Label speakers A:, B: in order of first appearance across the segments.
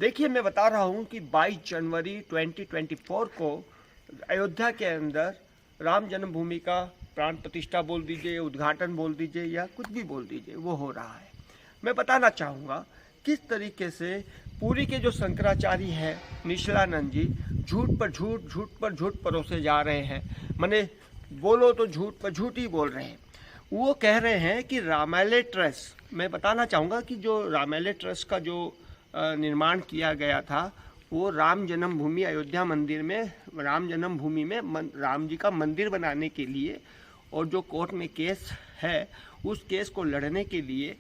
A: देखिए, मैं बता रहा हूँ कि 22 जनवरी 2024 को अयोध्या के अंदर राम जन्मभूमि का प्राण प्रतिष्ठा बोल दीजिए, उद्घाटन बोल दीजिए या कुछ भी बोल दीजिए, वो हो रहा है। मैं बताना चाहूँगा किस तरीके से पुरी के जो शंकराचार्य है निशिलानंद जी झूठ पर झूठ परोसे जा रहे हैं। माने बोलो तो झूठ पर झूठ ही बोल रहे हैं। वो कह रहे हैं कि रामालय ट्रस्ट, मैं बताना चाहूँगा कि जो रामालय ट्रस्ट का जो निर्माण किया गया था वो राम जन्मभूमि अयोध्या मंदिर में राम जन्मभूमि में राम जी का मंदिर बनाने के लिए, और जो कोर्ट में केस है उस केस को लड़ने के लिए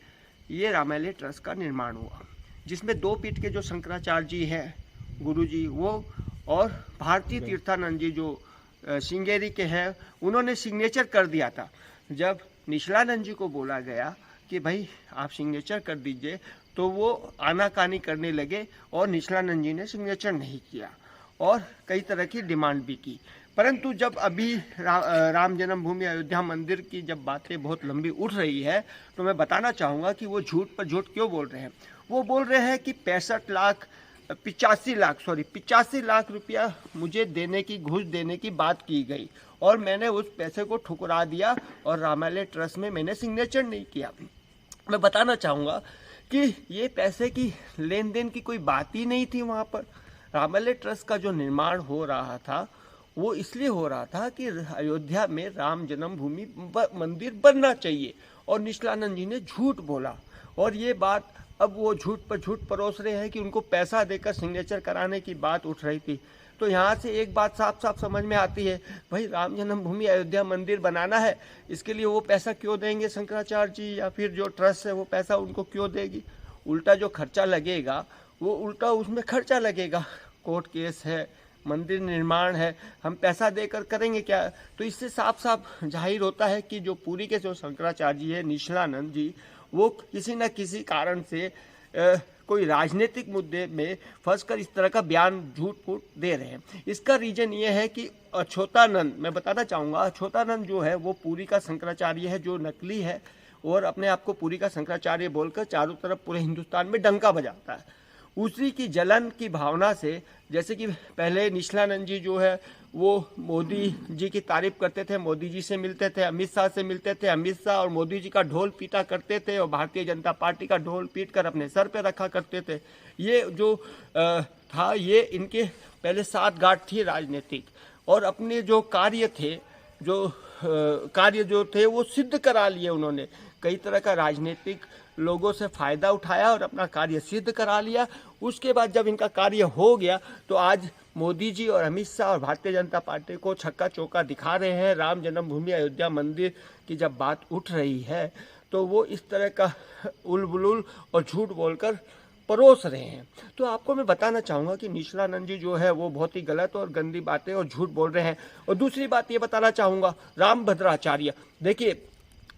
A: ये रामालय ट्रस्ट का निर्माण हुआ, जिसमें दो पीठ के जो शंकराचार्य जी हैं गुरु जी वो, और भारतीय तीर्थानंद जी जो श्रृंगेरी के हैं, उन्होंने सिग्नेचर कर दिया था। जब निशिलानंद जी को बोला गया कि भाई आप सिग्नेचर कर दीजिए तो वो आनाकानी करने लगे और निशिलानंद जी ने सिग्नेचर नहीं किया और कई तरह की डिमांड भी की। परंतु जब अभी राम जन्मभूमि अयोध्या मंदिर की जब बातें बहुत लंबी उठ रही है तो मैं बताना चाहूँगा कि वो झूठ पर झूठ क्यों बोल रहे हैं। वो बोल रहे हैं कि 85 लाख रुपया मुझे देने की, घूस देने की बात की गई और मैंने उस पैसे को ठुकरा दिया और रामालय ट्रस्ट में मैंने सिग्नेचर नहीं किया। मैं बताना चाहूँगा कि ये पैसे की लेन देन की कोई बात ही नहीं थी। वहाँ पर रामालय ट्रस्ट का जो निर्माण हो रहा था वो इसलिए हो रहा था कि अयोध्या में राम जन्मभूमि मंदिर बनना चाहिए, और निशिलानंद जी ने झूठ बोला। और ये बात अब वो झूठ पर झूठ परोस रहे हैं कि उनको पैसा देकर सिग्नेचर कराने की बात उठ रही थी। तो यहाँ से एक बात साफ साफ समझ में आती है, भाई राम जन्मभूमि अयोध्या मंदिर बनाना है, इसके लिए वो पैसा क्यों देंगे शंकराचार्य जी, या फिर जो ट्रस्ट है वो पैसा उनको क्यों देगी। उल्टा जो खर्चा लगेगा वो उल्टा उसमें खर्चा लगेगा। कोर्ट केस है, मंदिर निर्माण है, हम पैसा देकर करेंगे क्या। तो इससे साफ साफ जाहिर होता है कि जो पुरी के जो शंकराचार्य जी है निशिलानंद जी, वो किसी न किसी कारण से कोई राजनीतिक मुद्दे में फंसकर इस तरह का बयान झूठ फूट दे रहे हैं। इसका रीजन ये है कि अछोतानंद, मैं बताना चाहूँगा, अछोतानंद जो है वो पुरी का शंकराचार्य है जो नकली है और अपने आप को पुरी का शंकराचार्य बोलकर चारों तरफ पूरे हिंदुस्तान में डंका बजाता है। उसी की जलन की भावना से, जैसे कि पहले निशिलानंद जी जो है वो मोदी जी की तारीफ करते थे, मोदी जी से मिलते थे, अमित शाह से मिलते थे, अमित शाह और मोदी जी का ढोल पीटा करते थे और भारतीय जनता पार्टी का ढोल पीट कर अपने सर पे रखा करते थे। ये जो था ये इनके पहले साठगांठ थी राजनीतिक, और अपने जो कार्य थे जो थे वो सिद्ध करा लिए उन्होंने। कई तरह का राजनीतिक लोगों से फ़ायदा उठाया और अपना कार्य सिद्ध करा लिया। उसके बाद जब इनका कार्य हो गया तो आज मोदी जी और अमित शाह और भारतीय जनता पार्टी को छक्का चौका दिखा रहे हैं। राम जन्मभूमि अयोध्या मंदिर की जब बात उठ रही है तो वो इस तरह का उलबुल और झूठ बोलकर परोस रहे हैं। तो आपको मैं बताना चाहूँगा कि निशिलानंद जी जो है वो बहुत ही गलत और गंदी बातें और झूठ बोल रहे हैं। और दूसरी बात ये बताना चाहूँगा, रामभद्राचार्य, देखिए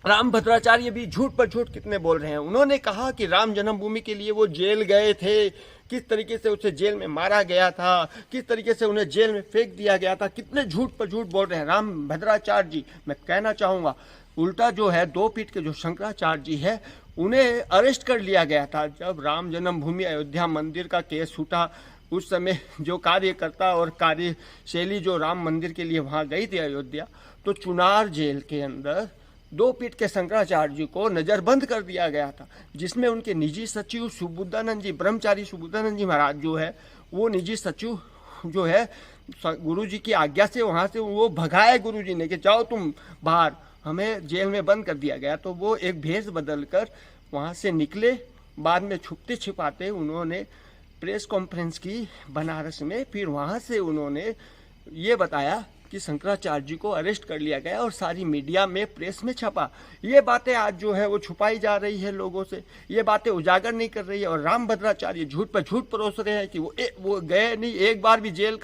A: रामभद्राचार्य भी झूठ पर झूठ कितने बोल रहे हैं। उन्होंने कहा कि राम जन्मभूमि के लिए वो जेल गए थे, किस तरीके से उसे जेल में मारा गया था, किस तरीके से उन्हें जेल में फेंक दिया गया था, कितने झूठ पर झूठ बोल रहे हैं रामभद्राचार्य जी। मैं कहना चाहूँगा उल्टा जो है दो पीठ के जो शंकराचार्य जी है उन्हें अरेस्ट कर लिया गया था। जब राम जन्मभूमि अयोध्या मंदिर का केस उठा उस समय जो कार्यकर्ता और कार्यशैली जो राम मंदिर के लिए वहाँ गई थी अयोध्या, तो चुनार जेल के अंदर दो पीठ के शंकराचार्य जी को नज़रबंद कर दिया गया था, जिसमें उनके निजी सचिव सुबुद्धानंद जी, ब्रह्मचारी सुबुद्धानंद जी महाराज जो है वो निजी सचिव जो है गुरु जी की आज्ञा से वहाँ से वो भगाए गुरु जी ने कि जाओ तुम बाहर, हमें जेल में बंद कर दिया गया। तो वो एक भेष बदल कर वहाँ से निकले। बाद में छुपते छिपाते उन्होंने प्रेस कॉन्फ्रेंस की बनारस में, फिर वहाँ से उन्होंने ये बताया कि शंकराचार्य जी को अरेस्ट कर लिया गया और सारी मीडिया में, प्रेस में छपा। ये बातें आज जो है वो छुपाई जा रही है लोगों से, ये बातें उजागर नहीं कर रही है। और रामभद्राचार्य झूठ पर झूठ परोस रहे हैं कि वो गए नहीं, एक बार भी जेल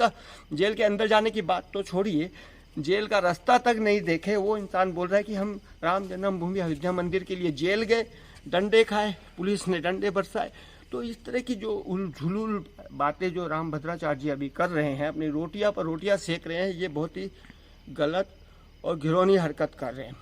A: के अंदर जाने की बात तो छोड़िए, जेल का रास्ता तक नहीं देखे। वो इंसान बोल रहा है कि हम राम जन्मभूमि अयोध्या मंदिर के लिए जेल गए, डंडे खाए, पुलिस ने डंडे बरसाए। तो इस तरह की जो उलझुल बातें जो रामभद्राचार्य जी अभी कर रहे हैं, अपनी रोटियां पर रोटियां सेक रहे हैं, ये बहुत ही गलत और घिनौनी हरकत कर रहे हैं।